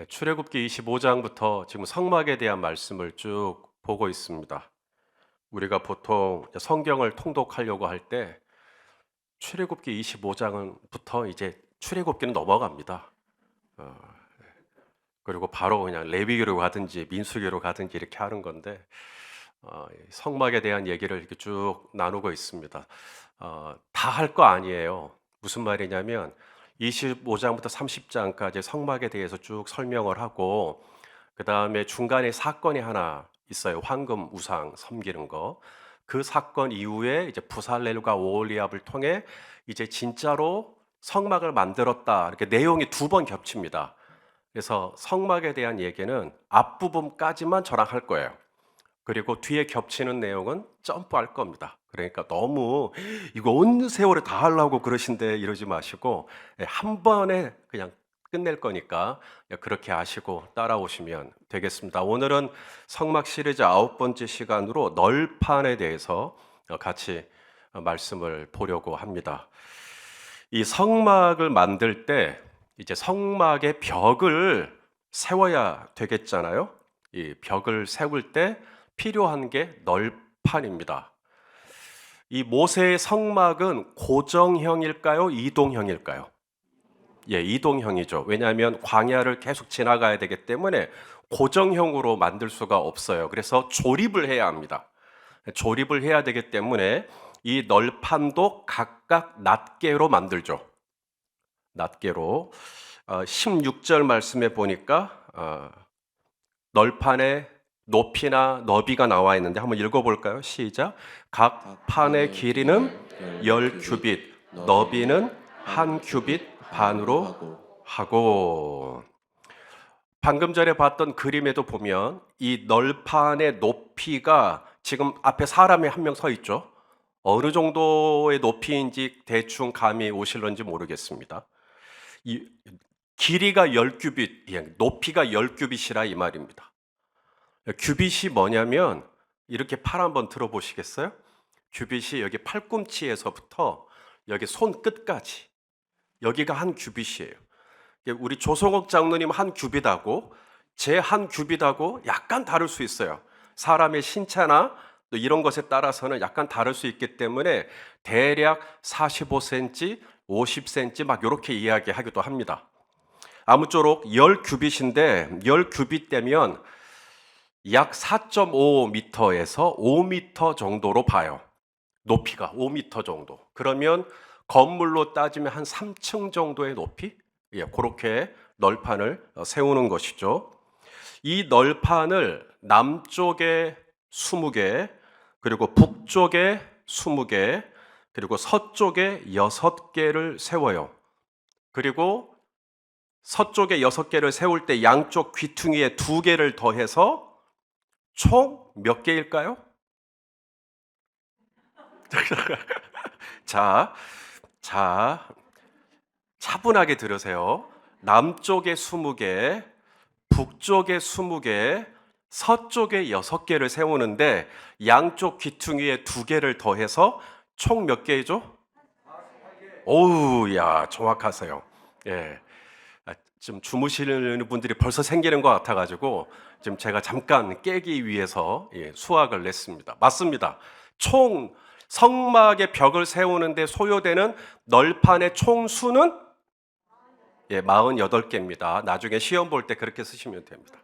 출애굽기 25장부터 지금 성막에 대한 말씀을 쭉 보고 있습니다. 우리가 보통 성경을 통독하려고 할 때 출애굽기 25장부터 이제 출애굽기는 넘어갑니다. 그리고 바로 그냥 레위기로 가든지 민수기로 가든지 이렇게 하는 건데 성막에 대한 얘기를 이렇게 쭉 나누고 있습니다. 다 할 거 아니에요. 무슨 말이냐면 25장부터 30장까지 성막에 대해서 쭉 설명을 하고 그 다음에 중간에 사건이 하나 있어요. 황금 우상 섬기는 거. 그 사건 이후에 이제 부살렐과 오홀리압을 통해 이제 진짜로 성막을 만들었다. 이렇게 내용이 두 번 겹칩니다. 그래서 성막에 대한 얘기는 앞부분까지만 저랑 할 거예요. 그리고 뒤에 겹치는 내용은 점프할 겁니다. 그러니까 너무 이거 어느 세월에 다 하려고 그러신데 이러지 마시고 한 번에 그냥 끝낼 거니까 그렇게 아시고 따라오시면 되겠습니다. 오늘은 성막 시리즈 9번째 시간으로 널판에 대해서 같이 말씀을 보려고 합니다. 이 성막을 만들 때 이제 성막의 벽을 세워야 되겠잖아요. 이 벽을 세울 때 필요한 게 널판입니다. 이 모세의 성막은 고정형일까요? 이동형일까요? 예, 이동형이죠. 왜냐하면 광야를 계속 지나가야 되기 때문에 고정형으로 만들 수가 없어요. 그래서 조립을 해야 합니다. 조립을 해야 되기 때문에 이 널판도 각각 낱개로 만들죠. 낱개로 16절 말씀에 보니까 널판의 높이나 너비가 나와 있는데 한번 읽어볼까요? 시작. 각 판의 길이는 10규빗, 너비는 1규빗 반으로 하고. 방금 전에 봤던 그림에도 보면 이 널판의 높이가 지금 앞에 사람이 한 명 서 있죠. 어느 정도의 높이인지 대충 감이 오실런지 모르겠습니다. 이 길이가 10규빗, 높이가 10규빗이라 이 말입니다. 규빗이 뭐냐면 이렇게 팔 한번 들어보시겠어요? 규빗이 여기 팔꿈치에서부터 여기 손끝까지 여기가 한 규빗이에요. 우리 조성옥 장로님 한 규빗하고 제 한 규빗하고 약간 다를 수 있어요. 사람의 신체나 또 이런 것에 따라서는 약간 다를 수 있기 때문에 대략 45cm, 50cm 막 이렇게 이야기하기도 합니다. 아무쪼록 10규빗인데 10규빗 되면 약 4.5m에서 5m 정도로 봐요. 높이가 5m 정도. 그러면 건물로 따지면 한 3층 정도의 높이? 그렇게 널판을 세우는 것이죠. 이 널판을 남쪽에 20개, 그리고 북쪽에 20개, 그리고 서쪽에 6개를 세워요. 그리고 서쪽에 6개를 세울 때 양쪽 귀퉁이에 2개를 더해서 총 몇 개일까요? 자, 차분하게 들으세요. 남쪽에 20개, 북쪽에 20개, 서쪽에 6개를 세우는데 양쪽 귀퉁이에 2개를 더해서 총 몇 개죠? 오우, 야, 정확하세요. 예. 좀 주무시는 분들이 벌써 생기는 것 같아가지고 지금 제가 잠깐 깨기 위해서 수학을 냈습니다. 맞습니다. 총 성막의 벽을 세우는데 소요되는 널판의 총 수는 48개입니다. 나중에 시험 볼 때 그렇게 쓰시면 됩니다.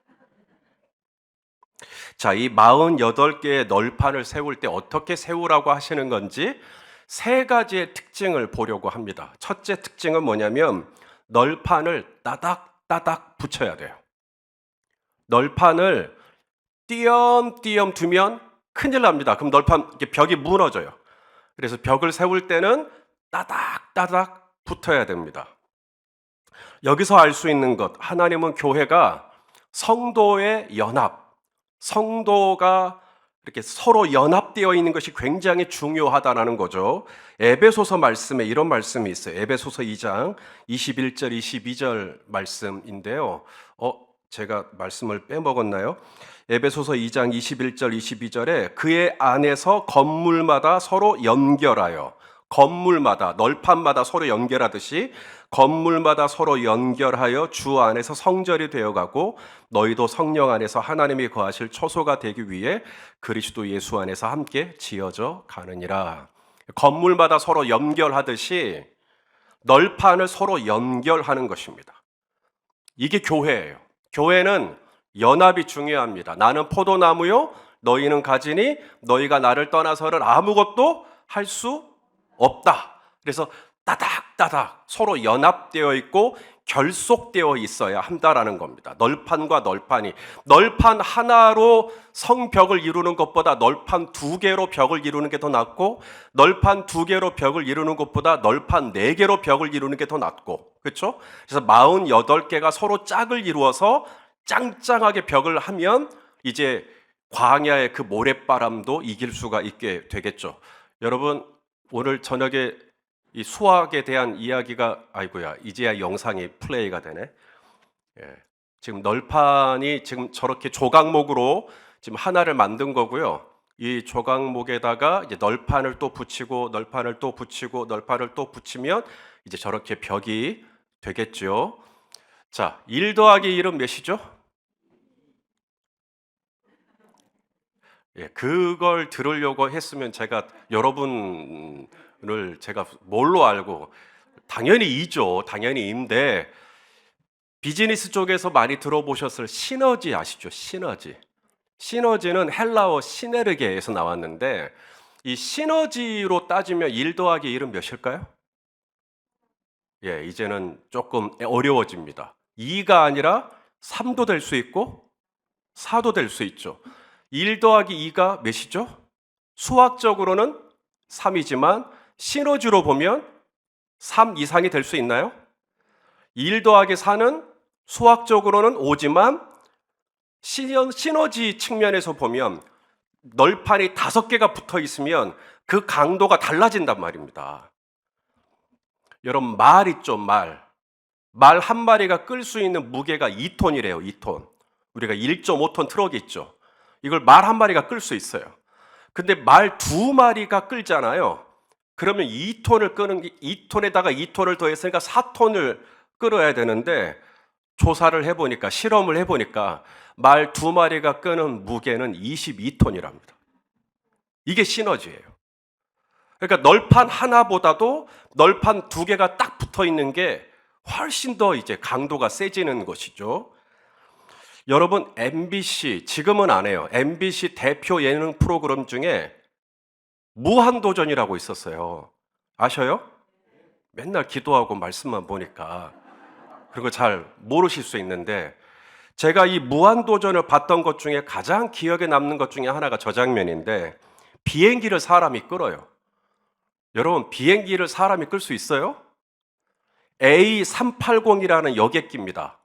자, 이 48개의 널판을 세울 때 어떻게 세우라고 하시는 건지 세 가지의 특징을 보려고 합니다. 첫째 특징은 뭐냐면 널판을 따닥따닥 붙여야 돼요. 널판을 띄엄띄엄 두면 큰일 납니다. 그럼 널판 벽이 무너져요. 그래서 벽을 세울 때는 따닥따닥 붙어야 됩니다. 여기서 알 수 있는 것, 하나님은 교회가 성도의 연합, 성도가 이렇게 서로 연합되어 있는 것이 굉장히 중요하다는 거죠. 에베소서 말씀에 이런 말씀이 있어요. 에베소서 2장 21절, 22절 말씀인데요. 제가 말씀을 빼먹었나요? 에베소서 2장 21절, 22절에 그의 안에서 건물마다 서로 연결하여, 건물마다, 널판마다 서로 연결하듯이 건물마다 서로 연결하여 주 안에서 성전이 되어가고 너희도 성령 안에서 하나님이 거하실 처소가 되기 위해 그리스도 예수 안에서 함께 지어져 가느니라. 건물마다 서로 연결하듯이 널판을 서로 연결하는 것입니다. 이게 교회예요. 교회는 연합이 중요합니다. 나는 포도나무요, 너희는 가지니 너희가 나를 떠나서는 아무것도 할 수 없다. 그래서 따닥따닥 서로 연합되어 있고 결속되어 있어야 한다라는 겁니다. 널판과 널판이, 널판 하나로 성벽을 이루는 것보다 널판 두 개로 벽을 이루는 게 더 낫고, 널판 두 개로 벽을 이루는 것보다 널판 네 개로 벽을 이루는 게 더 낫고, 그렇죠? 그래서 48개가 서로 짝을 이루어서 짱짱하게 벽을 하면 이제 광야의 그 모래바람도 이길 수가 있게 되겠죠. 여러분, 오늘 저녁에 이 수학에 대한 이야기가, 아이고야, 이제야 영상이 플레이가 되네. 예, 지금 널판이 지금 저렇게 조각목으로 지금 하나를 만든 거고요. 이 조각목에다가 이제 널판을 또 붙이고, 널판을 또 붙이고, 널판을 또 붙이면 이제 저렇게 벽이 되겠죠. 자, 1 더하기 1은 몇이죠? 예, 그걸 들으려고 했으면 제가 여러분을 제가 뭘로 알고, 당연히 2죠. 당연히 2인데 비즈니스 쪽에서 많이 들어보셨을 시너지 아시죠? 시너지. 시너지는 헬라어 시네르게에서 나왔는데 이 시너지로 따지면 1 더하기 1은 몇일까요? 예, 이제는 조금 어려워집니다. 2가 아니라 3도 될 수 있고 4도 될 수 있죠. 1 더하기 2가 몇이죠? 수학적으로는 3이지만 시너지로 보면 3 이상이 될 수 있나요? 1 더하기 4는 수학적으로는 5지만 시너지 측면에서 보면 널판이 5개가 붙어 있으면 그 강도가 달라진단 말입니다. 여러분, 말 있죠, 말. 말 한 마리가 끌 수 있는 무게가 2톤이래요, 2톤. 우리가 1.5톤 트럭이 있죠. 이걸 말 한 마리가 끌 수 있어요. 근데 말 2마리가 끌잖아요. 그러면 2톤을 끄는 게 2톤에다가 2톤을 더했으니까 4톤을 끌어야 되는데 조사를 해보니까, 실험을 해보니까 말 2마리가 끄는 무게는 22톤이랍니다. 이게 시너지예요. 그러니까 널판 하나보다도 널판 2개가 딱 붙어 있는 게 훨씬 더 이제 강도가 세지는 것이죠. 여러분, MBC, 지금은 안 해요. MBC 대표 예능 프로그램 중에 무한도전이라고 있었어요. 아셔요? 맨날 기도하고 말씀만 보니까 그리고 잘 모르실 수 있는데, 제가 이 무한도전을 봤던 것 중에 가장 기억에 남는 것 중에 하나가 저 장면인데, 비행기를 사람이 끌어요. 여러분, 비행기를 사람이 끌 수 있어요? A380이라는 여객기입니다.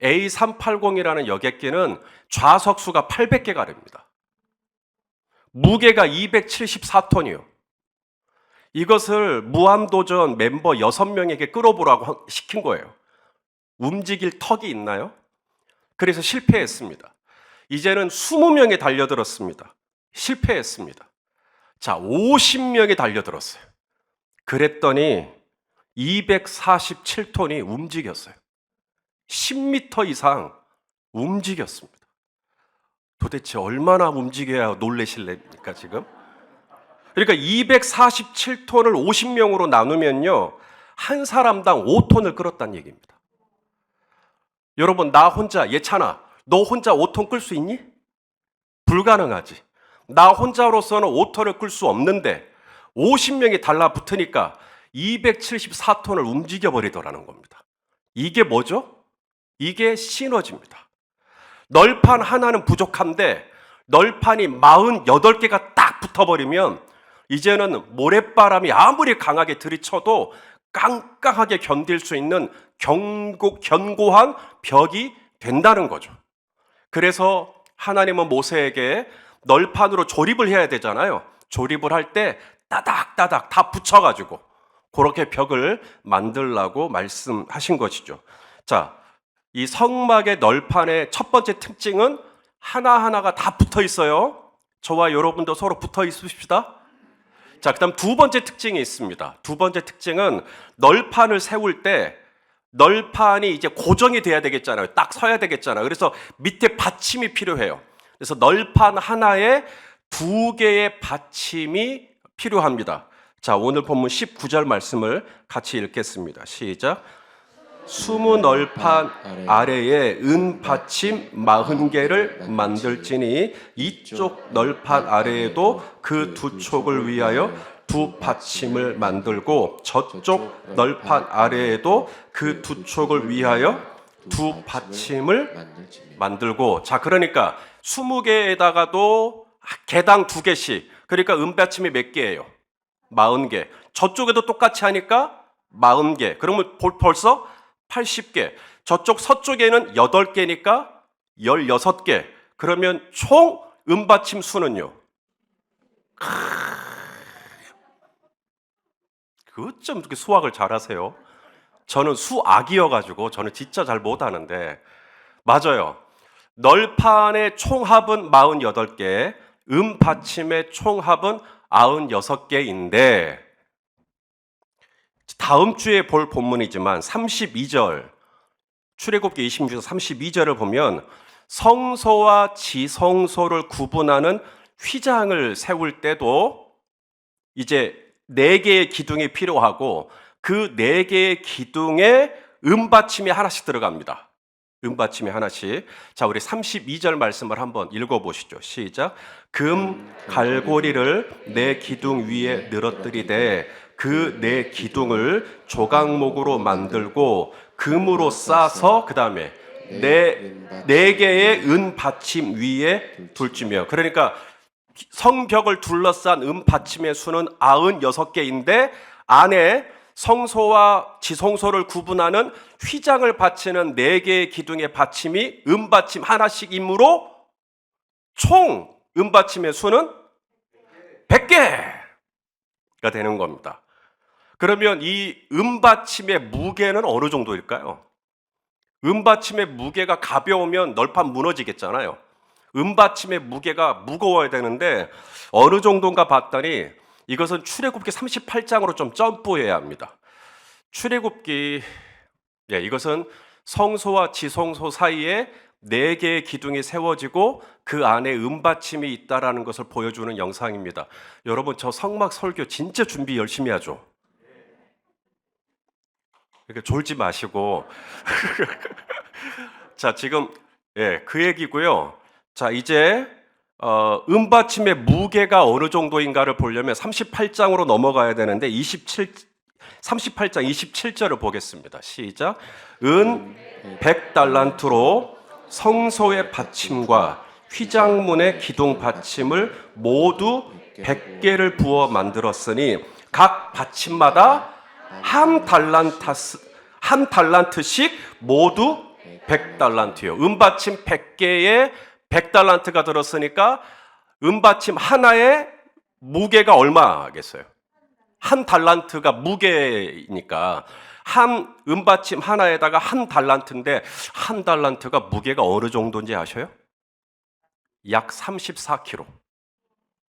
A380이라는 여객기는 좌석수가 800개가 됩니다. 무게가 274톤이요. 이것을 무한도전 멤버 6명에게 끌어보라고 시킨 거예요. 움직일 턱이 있나요? 그래서 실패했습니다. 이제는 20명이 달려들었습니다. 실패했습니다. 자, 50명이 달려들었어요. 그랬더니 247톤이 움직였어요. 10m 이상 움직였습니다. 도대체 얼마나 움직여야 놀라실랍니까, 지금? 그러니까 247톤을 50명으로 나누면요, 한 사람당 5톤을 끌었다는 얘기입니다. 여러분, 나 혼자, 예찬아, 너 혼자 5톤 끌 수 있니? 불가능하지. 나 혼자로서는 5톤을 끌 수 없는데 50명이 달라붙으니까 274톤을 움직여버리더라는 겁니다. 이게 뭐죠? 이게 시너지입니다. 널판 하나는 부족한데 널판이 48개가 딱 붙어버리면 이제는 모래바람이 아무리 강하게 들이쳐도 깡깡하게 견딜 수 있는 견고한 벽이 된다는 거죠. 그래서 하나님은 모세에게 널판으로 조립을 해야 되잖아요. 조립을 할 때 따닥따닥 다 붙여가지고 그렇게 벽을 만들라고 말씀하신 것이죠. 자, 이 성막의 널판의 첫 번째 특징은 하나하나가 다 붙어 있어요. 저와 여러분도 서로 붙어 있으십시다. 자, 그다음 두 번째 특징이 있습니다. 두 번째 특징은 널판을 세울 때 널판이 이제 고정이 돼야 되겠잖아요. 딱 서야 되겠잖아요. 그래서 밑에 받침이 필요해요. 그래서 널판 하나에 두 개의 받침이 필요합니다. 자, 오늘 본문 19절 말씀을 같이 읽겠습니다. 시작. 수무 널판 아래에 은 받침 40개를 만들지니 이쪽 널판 아래에도 그 두 촉을 위하여 두 받침을 만들고 저쪽 널판 아래에도 그 두 촉을 위하여 두 받침을 만들고. 자, 그러니까 20개에다가도 개당 2개씩. 그러니까 은받침이 몇 개예요? 40개. 저쪽에도 똑같이 하니까 40개. 그러면 벌써 80개. 저쪽 서쪽에는 8개니까 16개. 그러면 총 은받침 수는요? 그것 좀 그렇게 수학을 잘하세요. 저는 수학이어가지고 저는 진짜 잘 못하는데. 맞아요. 널판의 총합은 48개, 은받침의 총합은 96개인데 다음 주에 볼 본문이지만 32절, 출애굽기 26장 32절을 보면 성소와 지성소를 구분하는 휘장을 세울 때도 이제 4개의 기둥이 필요하고 그 4개의 기둥에 은받침이 하나씩 들어갑니다. 은받침이 하나씩. 자, 우리 32절 말씀을 한번 읽어보시죠. 시작. 금 갈고리를 내 기둥 위에 늘어뜨리되 그 네 기둥을 조각목으로 만들고 금으로 싸서 그 다음에 네 개의 은 받침 위에 둘지며. 그러니까 성벽을 둘러싼 은 받침의 수는 96개인데 안에 성소와 지성소를 구분하는 휘장을 받치는 4개의 기둥의 받침이 은받침 하나씩이므로 총 은받침의 수는 100개가 되는 겁니다. 그러면 이 은받침의 무게는 어느 정도일까요? 은받침의 무게가 가벼우면 널판 무너지겠잖아요. 은받침의 무게가 무거워야 되는데 어느 정도인가 봤더니 이것은 출애굽기 38장으로 좀 점프해야 합니다. 출애굽기, 이것은 성소와 지성소 사이에 4개의 기둥이 세워지고 그 안에 은받침이 있다라는 것을 보여주는 영상입니다. 여러분, 저 성막 설교 진짜 준비 열심히 하죠? 이렇게 졸지 마시고. 자, 지금 그 얘기고요. 자, 이제 은받침의 무게가 어느 정도인가를 보려면 38장으로 넘어가야 되는데 38장 27절을 보겠습니다. 시작. 은 100달란트로 성소의 받침과 휘장문의 기둥 받침을 모두 100개를 부어 만들었으니 각 받침마다 한 달란트씩 모두 100달란트요. 은받침 100개에 100달란트가 들었으니까 은받침 하나의 무게가 얼마겠어요? 한 달란트가 무게니까 한 은받침 하나에다가 한 달란트인데 한 달란트가 무게가 어느 정도인지 아셔요? 약 34kg.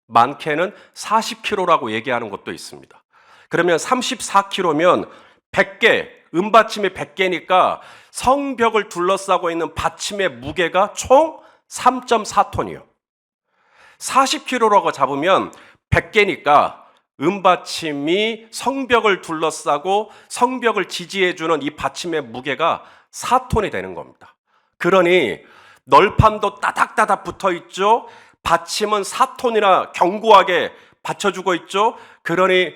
많게는 40kg라고 얘기하는 것도 있습니다. 그러면 34kg면 100개, 은받침이 100개니까 성벽을 둘러싸고 있는 받침의 무게가 총 3.4톤이요. 40kg라고 잡으면 100개니까 은받침이 성벽을 둘러싸고 성벽을 지지해주는 이 받침의 무게가 4톤이 되는 겁니다. 그러니 널판도 따닥따닥 붙어 있죠. 받침은 4톤이나 견고하게 받쳐주고 있죠. 그러니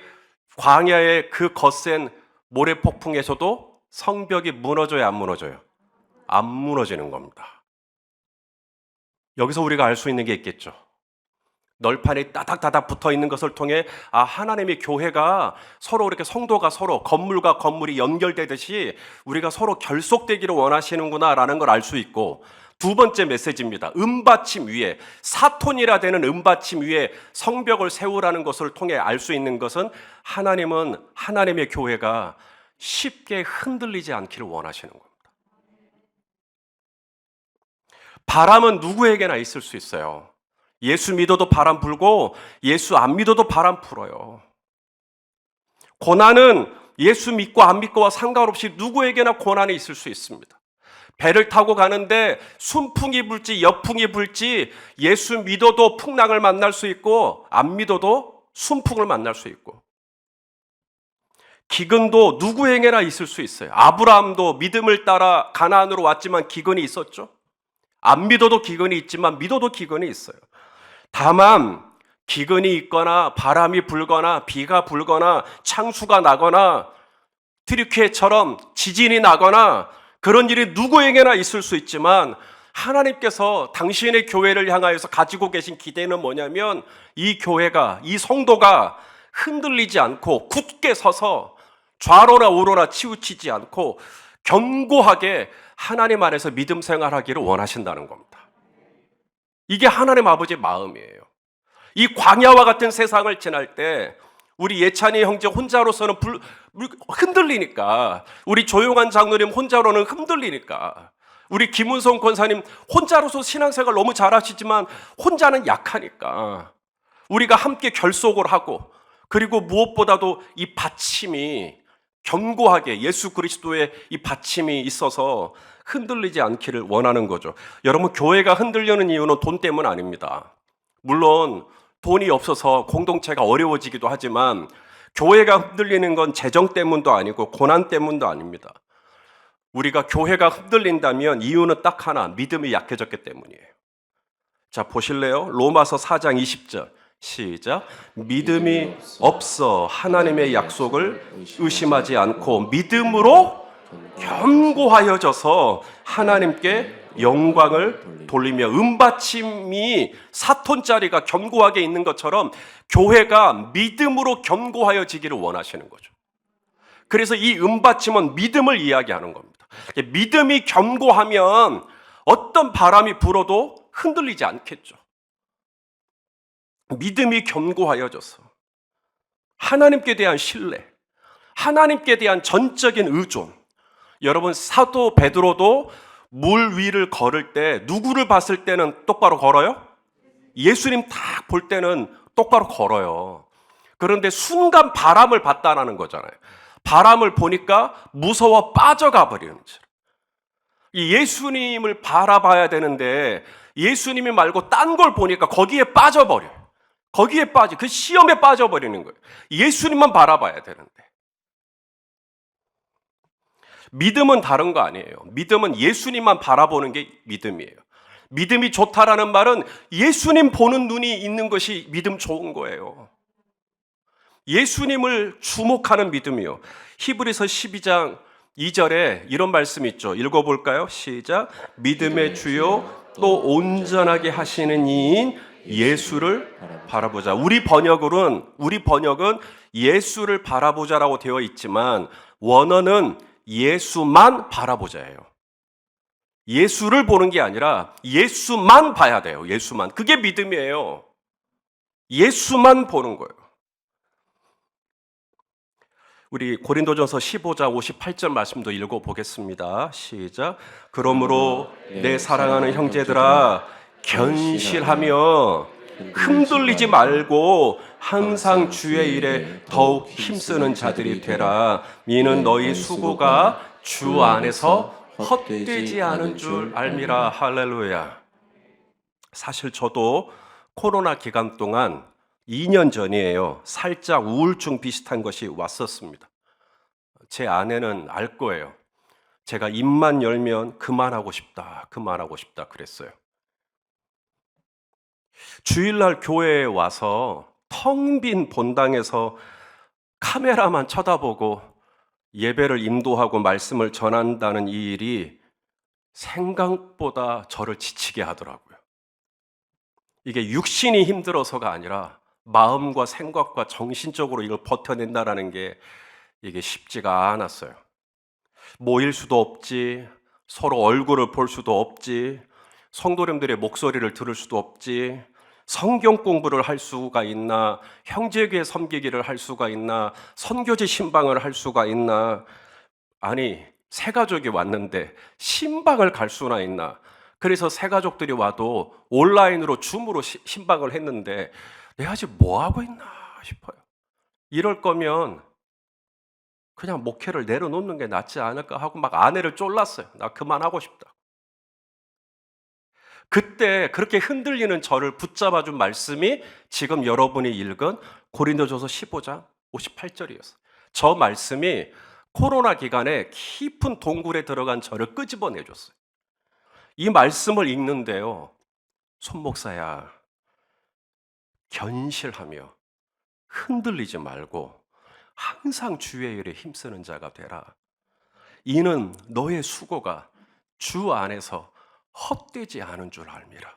광야의 그 거센 모래폭풍에서도 성벽이 무너져요, 안 무너져요? 안 무너지는 겁니다. 여기서 우리가 알 수 있는 게 있겠죠. 널판이 따닥따닥 붙어 있는 것을 통해 하나님의 교회가 서로 이렇게 성도가 서로 건물과 건물이 연결되듯이 우리가 서로 결속되기를 원하시는구나라는 걸 알 수 있고, 두 번째 메시지입니다. 은받침 위에 4톤이라 되는 은받침 위에 성벽을 세우라는 것을 통해 알 수 있는 것은 하나님은 하나님의 교회가 쉽게 흔들리지 않기를 원하시는 겁니다. 바람은 누구에게나 있을 수 있어요. 예수 믿어도 바람 불고 예수 안 믿어도 바람 불어요. 고난은 예수 믿고 안 믿고와 상관없이 누구에게나 고난이 있을 수 있습니다. 배를 타고 가는데 순풍이 불지 역풍이 불지 예수 믿어도 풍랑을 만날 수 있고 안 믿어도 순풍을 만날 수 있고, 기근도 누구에게나 있을 수 있어요. 아브라함도 믿음을 따라 가나안으로 왔지만 기근이 있었죠. 안 믿어도 기근이 있지만 믿어도 기근이 있어요. 다만 기근이 있거나 바람이 불거나 비가 불거나 창수가 나거나 트리케처럼 지진이 나거나 그런 일이 누구에게나 있을 수 있지만, 하나님께서 당신의 교회를 향하여서 가지고 계신 기대는 뭐냐면 이 교회가, 이 성도가 흔들리지 않고 굳게 서서 좌로나 우로나 치우치지 않고 견고하게 하나님 안에서 믿음 생활하기를 원하신다는 겁니다. 이게 하나님 아버지의 마음이에요. 이 광야와 같은 세상을 지날 때 우리 예찬이 형제 혼자로서는 흔들리니까, 우리 조용한 장로님 혼자로는 흔들리니까, 우리 김은성 권사님 혼자로서 신앙생활 너무 잘하시지만 혼자는 약하니까 우리가 함께 결속을 하고, 그리고 무엇보다도 이 받침이 견고하게 예수 그리스도의 이 받침이 있어서 흔들리지 않기를 원하는 거죠. 여러분, 교회가 흔들리는 이유는 돈 때문 아닙니다. 물론 돈이 없어서 공동체가 어려워지기도 하지만 교회가 흔들리는 건 재정 때문도 아니고 고난 때문도 아닙니다. 우리가 교회가 흔들린다면 이유는 딱 하나, 믿음이 약해졌기 때문이에요. 자, 보실래요? 로마서 4장 20절 시작. 믿음이 없어 하나님의 약속을 의심하지 않고 믿음으로 견고하여져서 하나님께 영광을 돌리며, 은받침이 4톤짜리가 견고하게 있는 것처럼 교회가 믿음으로 견고하여지기를 원하시는 거죠. 그래서 이 은받침은 믿음을 이야기하는 겁니다. 믿음이 견고하면 어떤 바람이 불어도 흔들리지 않겠죠. 믿음이 견고하여져서 하나님께 대한 신뢰, 하나님께 대한 전적인 의존. 여러분, 사도 베드로도 물 위를 걸을 때 누구를 봤을 때는 똑바로 걸어요? 예수님 딱 볼 때는 똑바로 걸어요. 그런데 순간 바람을 봤다라는 거잖아요. 바람을 보니까 무서워 빠져가 버리는 거죠. 예수님을 바라봐야 되는데 예수님이 말고 딴 걸 보니까 거기에 빠져버려요. 거기에 빠져, 그 시험에 빠져버리는 거예요. 예수님만 바라봐야 되는데. 믿음은 다른 거 아니에요. 믿음은 예수님만 바라보는 게 믿음이에요. 믿음이 좋다라는 말은 예수님 보는 눈이 있는 것이 믿음 좋은 거예요. 예수님을 주목하는 믿음이요. 히브리서 12장 2절에 이런 말씀이 있죠. 읽어볼까요? 시작. 믿음의 주요 또 온전하게 하시는 이인 예수를 바라보자. 우리 번역은 예수를 바라보자라고 되어 있지만 원어는 예수만 바라보자예요. 예수를 보는 게 아니라 예수만 봐야 돼요. 예수만. 그게 믿음이에요. 예수만 보는 거예요. 우리 고린도전서 15장 58절 말씀도 읽어보겠습니다. 시작. 그러므로 내 사랑하는 형제들아 견실하며 흔들리지 말고 항상 주의 일에 더욱 힘쓰는 자들이 되라. 이는 너희 수고가 주 안에서 헛되지 않은 줄 알미라. 할렐루야. 사실 저도 코로나 기간 동안 2년 전이에요. 살짝 우울증 비슷한 것이 왔었습니다. 제 아내는 알 거예요. 제가 입만 열면 그만하고 싶다 그랬어요. 주일날 교회에 와서 텅 빈 본당에서 카메라만 쳐다보고 예배를 인도하고 말씀을 전한다는 이 일이 생각보다 저를 지치게 하더라고요. 이게 육신이 힘들어서가 아니라 마음과 생각과 정신적으로 이걸 버텨낸다는 게 이게 쉽지가 않았어요. 모일 수도 없지, 서로 얼굴을 볼 수도 없지, 성도님들의 목소리를 들을 수도 없지, 성경 공부를 할 수가 있나, 형제교회 섬기기를 할 수가 있나, 선교지 신방을 할 수가 있나. 아니, 새 가족이 왔는데 신방을 갈 수나 있나. 그래서 새 가족들이 와도 온라인으로 줌으로 신방을 했는데 내가 지금 뭐 하고 있나 싶어요. 이럴 거면 그냥 목회를 내려놓는 게 낫지 않을까 하고 막 아내를 쫄랐어요. 나 그만하고 싶다. 그때 그렇게 흔들리는 저를 붙잡아 준 말씀이 지금 여러분이 읽은 고린도전서 15장 58절이었어요. 저 말씀이 코로나 기간에 깊은 동굴에 들어간 저를 끄집어내 줬어요. 이 말씀을 읽는데요. 손 목사야, 견실하며 흔들리지 말고 항상 주의 일에 힘쓰는 자가 되라. 이는 너의 수고가 주 안에서 헛되지 않은 줄 알미라.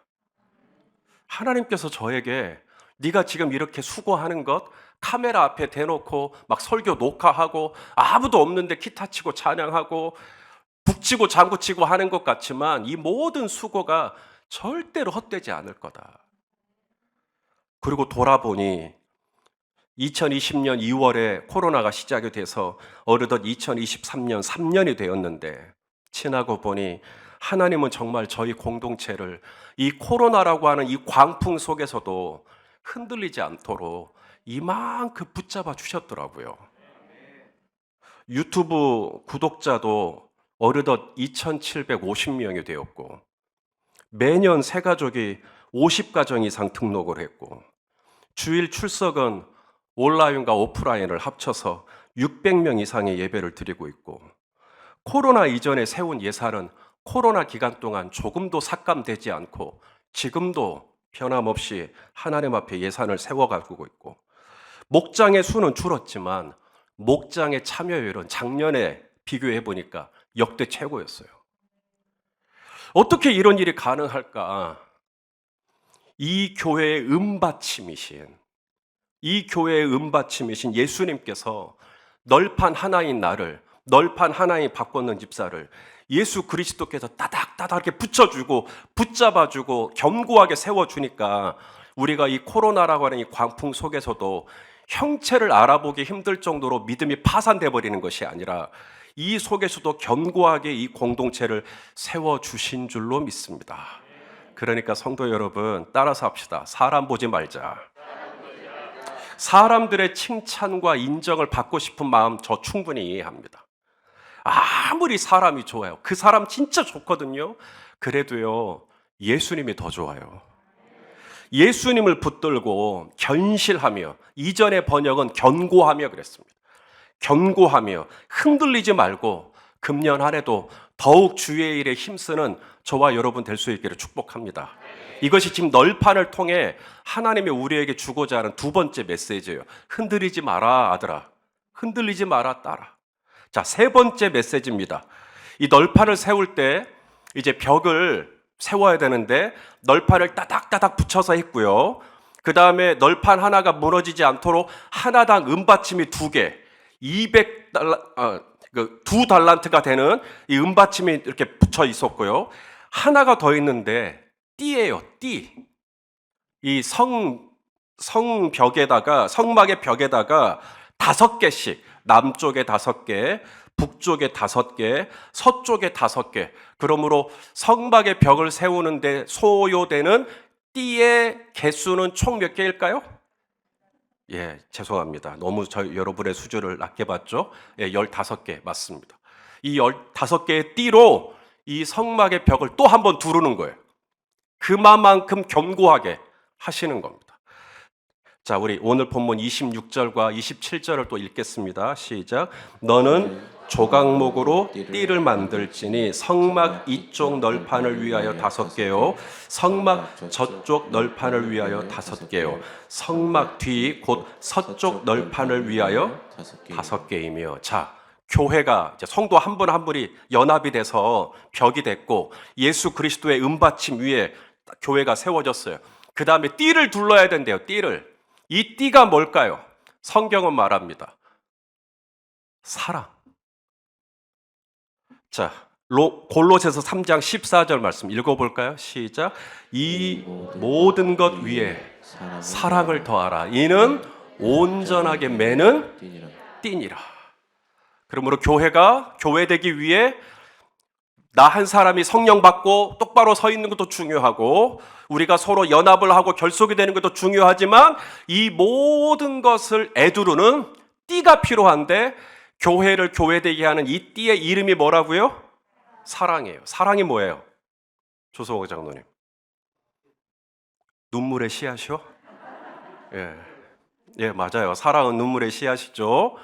하나님께서 저에게 네가 지금 이렇게 수고하는 것, 카메라 앞에 대놓고 막 설교 녹화하고 아무도 없는데 기타 치고 찬양하고 북치고 장구치고 하는 것 같지만 이 모든 수고가 절대로 헛되지 않을 거다. 그리고 돌아보니 2020년 2월에 코로나가 시작이 돼서 어느덧 2023년 3년이 되었는데 지나고 보니 하나님은 정말 저희 공동체를 이 코로나라고 하는 이 광풍 속에서도 흔들리지 않도록 이만큼 붙잡아 주셨더라고요. 유튜브 구독자도 어느덧 2,750명이 되었고 매년 새 가족이 50가정 이상 등록을 했고 주일 출석은 온라인과 오프라인을 합쳐서 600명 이상의 예배를 드리고 있고 코로나 이전에 세운 예산은 코로나 기간 동안 조금도 삭감되지 않고 지금도 변함없이 하나님 앞에 예산을 세워가고 있고 목장의 수는 줄었지만 목장의 참여율은 작년에 비교해 보니까 역대 최고였어요. 어떻게 이런 일이 가능할까? 이 교회의 은받침이신 예수님께서 널판 하나인 나를, 널판 하나인 바꿨는 집사를 예수 그리스도께서 따닥따닥 이렇게 붙여주고 붙잡아주고 견고하게 세워주니까 우리가 이 코로나라고 하는 이 광풍 속에서도 형체를 알아보기 힘들 정도로 믿음이 파산돼 버리는 것이 아니라 이 속에서도 견고하게 이 공동체를 세워주신 줄로 믿습니다. 그러니까 성도 여러분 따라서 합시다. 사람 보지 말자. 사람들의 칭찬과 인정을 받고 싶은 마음 저 충분히 이해합니다. 아무리 사람이 좋아요. 그 사람 진짜 좋거든요. 그래도요, 예수님이 더 좋아요. 예수님을 붙들고 견실하며, 이전의 번역은 견고하며 그랬습니다. 견고하며 흔들리지 말고 금년 한 해도 더욱 주의 일에 힘쓰는 저와 여러분 될 수 있기를 축복합니다. 이것이 지금 널판을 통해 하나님이 우리에게 주고자 하는 두 번째 메시지예요. 흔들리지 마라 아들아. 흔들리지 마라 딸아. 자, 세 번째 메시지입니다. 이 널판을 세울 때 이제 벽을 세워야 되는데 널판을 따닥따닥 붙여서 했고요. 그 다음에 널판 하나가 무너지지 않도록 하나당 은받침이 2개, 2달란트가 되는 이 은받침이 이렇게 붙여 있었고요. 하나가 더 있는데 띠예요, 띠. 이 성벽에다가, 성막의 벽에다가 5개씩, 남쪽에 5개, 북쪽에 5개, 서쪽에 5개. 그러므로 성막의 벽을 세우는데 소요되는 띠의 개수는 총 몇 개일까요? 예, 죄송합니다. 너무 여러분의 수준을 낮게 봤죠? 예, 15개 맞습니다. 이 15개의 띠로 이 성막의 벽을 또 한 번 두르는 거예요. 그만큼 견고하게 하시는 겁니다. 자, 우리 오늘 본문 26절과 27절을 또 읽겠습니다. 시작. 너는 조각목으로 띠를 만들지니 성막 이쪽 널판을 위하여 5개요 성막 저쪽 널판을 위하여 5개요 성막 뒤 곧 서쪽 널판을 위하여 5개이며. 자, 교회가 이제 성도 한 분 한 분이 연합이 돼서 벽이 됐고 예수 그리스도의 은받침 위에 교회가 세워졌어요. 그 다음에 띠를 둘러야 된대요. 띠를. 이 띠가 뭘까요? 성경은 말합니다. 사랑. 자, 골로새서 3장 14절 말씀 읽어볼까요? 시작. 이 모든 것 위에 사랑을 더하라. 이는 온전하게 매는 띠니라. 그러므로 교회가 교회되기 위해 나 한 사람이 성령 받고 똑바로 서 있는 것도 중요하고 우리가 서로 연합을 하고 결속이 되는 것도 중요하지만 이 모든 것을 애두르는 띠가 필요한데 교회를 교회되게 하는 이 띠의 이름이 뭐라고요? 사랑이에요. 사랑이 뭐예요? 조성호 장로님. 눈물의 씨앗이요? 예, 맞아요. 사랑은 눈물의 씨앗이죠.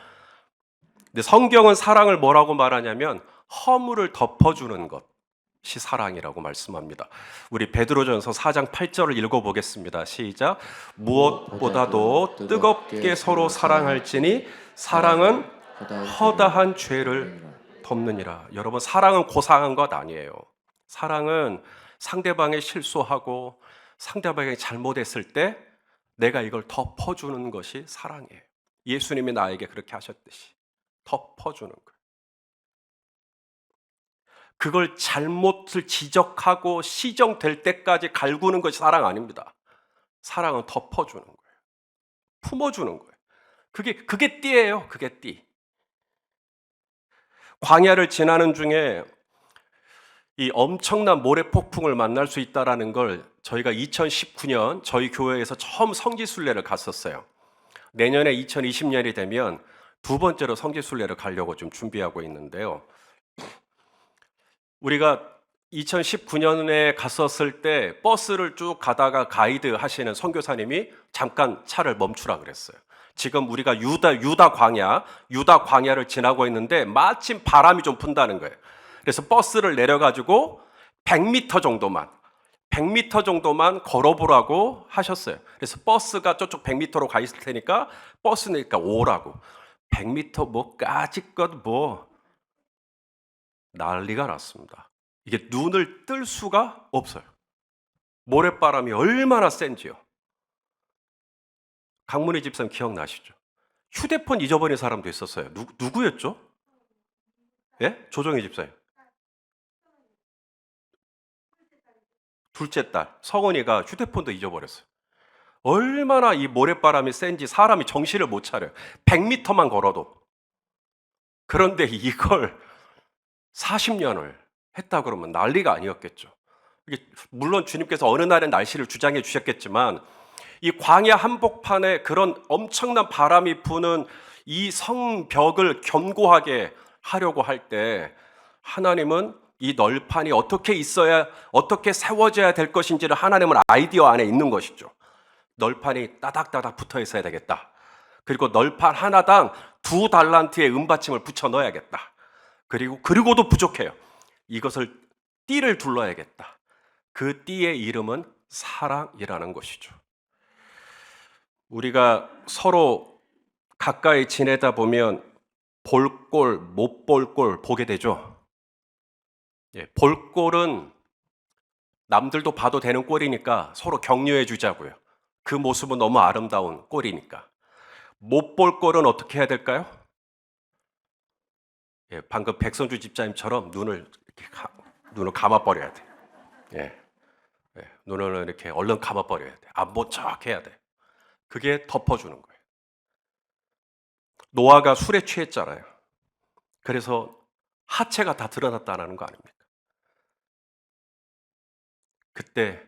근데 성경은 사랑을 뭐라고 말하냐면 허물을 덮어주는 것이 사랑이라고 말씀합니다. 우리 베드로전서 4장 8절을 읽어보겠습니다. 시작. 무엇보다도 뜨겁게 서로 사랑할지니 사랑은 허다한 죄를 덮느니라. 여러분, 사랑은 고상한 것 아니에요. 사랑은 상대방이 실수하고 상대방이 잘못했을 때 내가 이걸 덮어주는 것이 사랑이에요. 예수님이 나에게 그렇게 하셨듯이 덮어주는 거예요. 그걸 잘못을 지적하고 시정될 때까지 갈구는 것이 사랑 아닙니다. 사랑은 덮어주는 거예요. 품어주는 거예요. 그게 띠예요. 그게 띠. 광야를 지나는 중에 이 엄청난 모래폭풍을 만날 수 있다는 걸 저희가 2019년 저희 교회에서 처음 성지순례를 갔었어요. 내년에 2020년이 되면 두 번째로 성지순례를 가려고 좀 준비하고 있는데요. 우리가 2019년에 갔었을 때 버스를 쭉 가다가 가이드 하시는 선교사님이 잠깐 차를 멈추라 그랬어요. 지금 우리가 유다 광야를 지나고 있는데 마침 바람이 좀 분다는 거예요. 그래서 버스를 내려가지고 100m 정도만 걸어보라고 하셨어요. 그래서 버스가 저쪽 100m로 가 있을 테니까 버스 내니까 오라고. 100m 까짓것 난리가 났습니다. 이게 눈을 뜰 수가 없어요. 모래바람이 얼마나 센지요. 강문희 집사님 기억나시죠? 휴대폰 잊어버린 사람도 있었어요. 누구였죠? 예? 조정희 집사님. 둘째 딸 성은이가 휴대폰도 잊어버렸어요. 얼마나 이 모래바람이 센지 사람이 정신을 못 차려요. 100m만 걸어도. 그런데 이걸 40년을 했다 그러면 난리가 아니었겠죠. 물론 주님께서 어느 날의 날씨를 주장해 주셨겠지만 이 광야 한복판에 그런 엄청난 바람이 부는 이 성벽을 견고하게 하려고 할 때 하나님은 이 널판이 어떻게 세워져야 될 것인지를 하나님은 아이디어 안에 있는 것이죠. 널판이 따닥따닥 붙어 있어야 되겠다. 그리고 널판 하나당 2달란트의 은받침을 붙여 넣어야겠다. 그리고도 부족해요. 이것을 띠를 둘러야겠다. 그 띠의 이름은 사랑이라는 것이죠. 우리가 서로 가까이 지내다 보면 볼 꼴, 못 볼 꼴 보게 되죠. 볼 꼴은 남들도 봐도 되는 꼴이니까 서로 격려해 주자고요. 그 모습은 너무 아름다운 꼴이니까. 못 볼 꼴은 어떻게 해야 될까요? 방금 백선주 집사님처럼 눈을 감아버려야 돼. 눈을 이렇게 얼른 감아버려야 돼. 안 본 척 해야 돼. 그게 덮어주는 거예요. 노아가 술에 취했잖아요. 그래서 하체가 다 드러났다는 거 아닙니까? 그때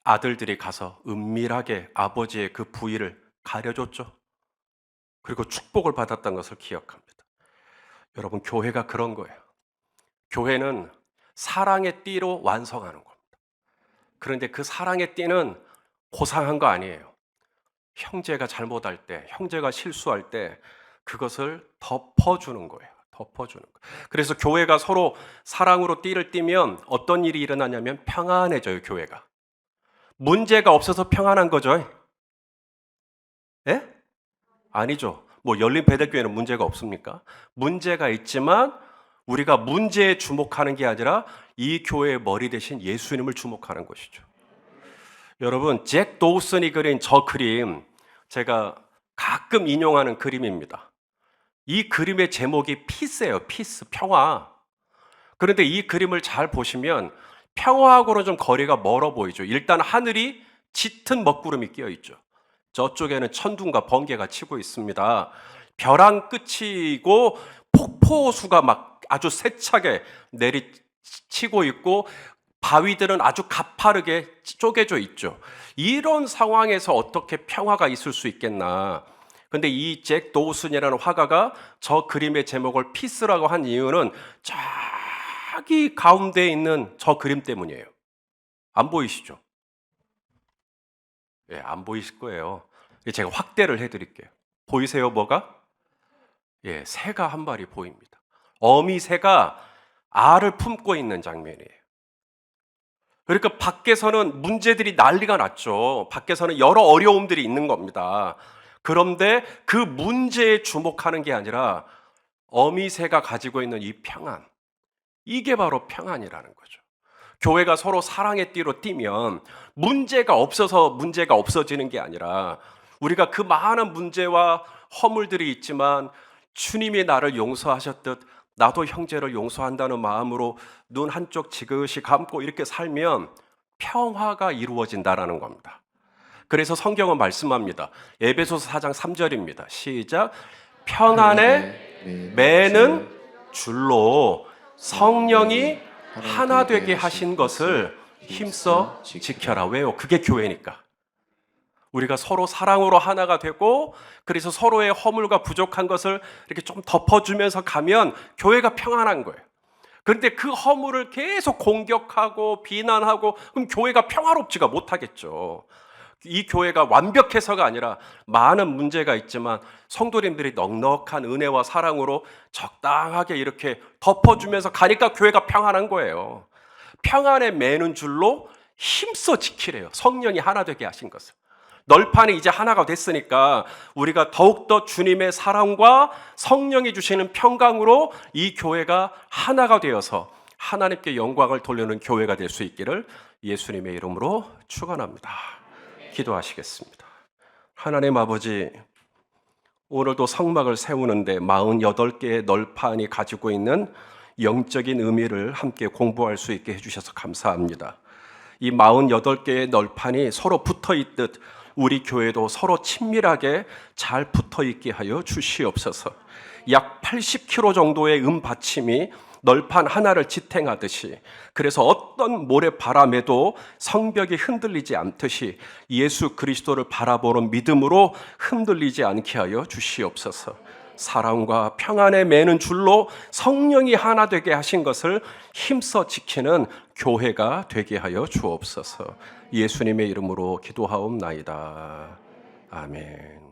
아들들이 가서 은밀하게 아버지의 그 부위를 가려줬죠. 그리고 축복을 받았던 것을 기억합니다. 여러분, 교회가 그런 거예요. 교회는 사랑의 띠로 완성하는 겁니다. 그런데 그 사랑의 띠는 고상한 거 아니에요. 형제가 잘못할 때, 형제가 실수할 때 그것을 덮어주는 거예요. 덮어주는 거예요. 그래서 교회가 서로 사랑으로 띠를 띠면 어떤 일이 일어나냐면 평안해져요, 교회가. 문제가 없어서 평안한 거죠. 예? 아니죠. 열린 베델교회는 문제가 없습니까? 문제가 있지만 우리가 문제에 주목하는 게 아니라 이 교회의 머리 대신 예수님을 주목하는 것이죠. 여러분, 잭 도우슨이 그린 저 그림 제가 가끔 인용하는 그림입니다. 이 그림의 제목이 피스예요. 피스, 평화. 그런데 이 그림을 잘 보시면 평화하고는 좀 거리가 멀어 보이죠. 일단 하늘이 짙은 먹구름이 끼어 있죠. 저쪽에는 천둥과 번개가 치고 있습니다. 벼랑 끝이고 폭포수가 막 아주 세차게 내리치고 있고 바위들은 아주 가파르게 쪼개져 있죠. 이런 상황에서 어떻게 평화가 있을 수 있겠나. 근데 이 잭 도우슨이라는 화가가 저 그림의 제목을 피스라고 한 이유는 저기 가운데에 있는 저 그림 때문이에요. 안 보이시죠? 예, 안 보이실 거예요. 제가 확대를 해드릴게요. 보이세요, 뭐가? 예, 새가 한 마리 보입니다. 어미 새가 알을 품고 있는 장면이에요. 그러니까 밖에서는 문제들이 난리가 났죠. 밖에서는 여러 어려움들이 있는 겁니다. 그런데 그 문제에 주목하는 게 아니라 어미 새가 가지고 있는 이 평안, 이게 바로 평안이라는 거죠. 교회가 서로 사랑의 띠로 뛰면 문제가 없어서 문제가 없어지는 게 아니라 우리가 그 많은 문제와 허물들이 있지만 주님이 나를 용서하셨듯 나도 형제를 용서한다는 마음으로 눈 한쪽 지그시 감고 이렇게 살면 평화가 이루어진다라는 겁니다. 그래서 성경은 말씀합니다. 에베소서 4장 3절입니다. 시작. 평안의 매는 줄로 성령이 하나 되게 하신 것을 힘써 지켜라. 왜요? 그게 교회니까. 우리가 서로 사랑으로 하나가 되고 그래서 서로의 허물과 부족한 것을 이렇게 좀 덮어주면서 가면 교회가 평안한 거예요. 그런데 그 허물을 계속 공격하고 비난하고 그럼 교회가 평화롭지가 못하겠죠. 이 교회가 완벽해서가 아니라 많은 문제가 있지만 성도님들이 넉넉한 은혜와 사랑으로 적당하게 이렇게 덮어주면서 가니까 교회가 평안한 거예요. 평안에 매는 줄로 힘써 지키래요. 성령이 하나 되게 하신 것을. 널판이 이제 하나가 됐으니까 우리가 더욱더 주님의 사랑과 성령이 주시는 평강으로 이 교회가 하나가 되어서 하나님께 영광을 돌리는 교회가 될 수 있기를 예수님의 이름으로 축원합니다. 기도하시겠습니다. 하나님 아버지, 오늘도 성막을 세우는데 48개의 널판이 가지고 있는 영적인 의미를 함께 공부할 수 있게 해주셔서 감사합니다. 이 48개의 널판이 서로 붙어있듯 우리 교회도 서로 친밀하게 잘 붙어있게 하여 주시옵소서. 약 80km 정도의 받침이 널판 하나를 지탱하듯이, 그래서 어떤 모래바람에도 성벽이 흔들리지 않듯이 예수 그리스도를 바라보는 믿음으로 흔들리지 않게 하여 주시옵소서. 사랑과 평안에 매는 줄로 성령이 하나 되게 하신 것을 힘써 지키는 교회가 되게 하여 주옵소서. 예수님의 이름으로 기도하옵나이다. 아멘.